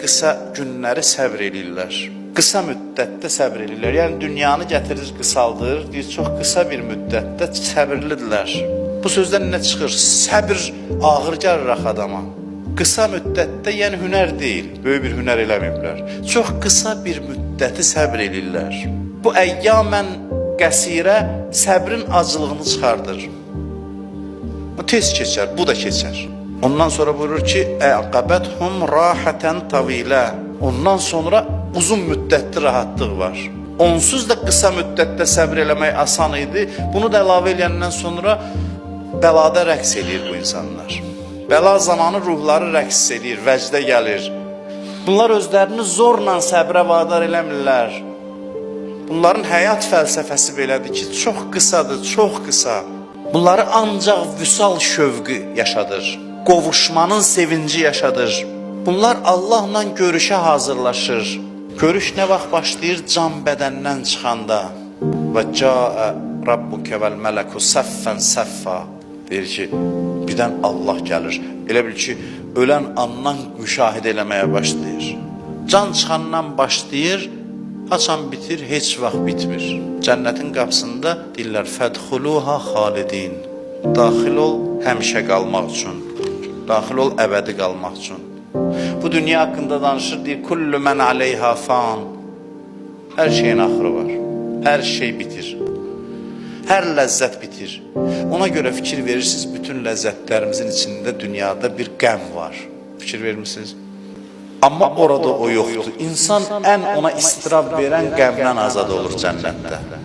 qısa günləri səbr eləyirlər. Qısa müddətdə səbr eləyirlər. Yəni dünyanı gətirir, qısaldır, deyir çox qısa bir müddətdə səbirlidirlər. Bu sözdən nə çıxır? Səbr ağır gəlir axı adama. Qısa müddətdə, yəni hünər deyil, böyük bir hünər eləməyiblər. Çox qısa bir müddəti səbr eləyirlər. Bu əyyamən qəsirə səbrin acılığını çıxardır. Bu tez keçər, bu da keçər. Ondan sonra buyurur ki, əqabəthum rahətən tavilə. Ondan sonra uzun müddətli rahatlıq var. Onsuz da qısa müddətdə səbr eləmək asan idi. Bunu da əlavə eləyəndən sonra bəlada rəqs eləyir bu insanlar. Bəla zamanı ruhları rəqs eləyir, vəcdə gəlir. Bunlar özlərini zorla səbrə vadar eləmirlər. Bunların həyat fəlsəfəsi belədir ki, çox qısadır, çox qısa. Bunları ancaq vüsal şövqü yaşadır. Qovuşmanın sevinci yaşadır. Bunlar Allahla görüşə hazırlaşır. Görüş nə vaxt başlayır? Can bədəndən çıxanda. Və cəə rabbuke vəl mələku səffən səffa. Deyir ki, birdən Allah gəlir. Elə bil ki, ölən andan müşahidə eləməyə başlayır. Can çıxandan başlayır, haçan bitir, heç vaxt bitmir. Cənnətin qapısında deyirlər, fədxuluha xalidin. Daxil ol, həmişə qalmaq üçün. Daxil ol, əbədi qalmaq üçün. Bu dünya haqqında danışır, deyir, kullu mən aleyha fan. Hər şeyin axırı var. Hər şey bitir. Hər ləzzət bitir. Ona görə fikir verirsiniz, bütün ləzzətlərimizin içində dünyada bir qəm var. Fikir vermişsiniz? Amma orada o yoxdur. İnsan ən ona istirab verən qəmdən azad olur cənnətdə.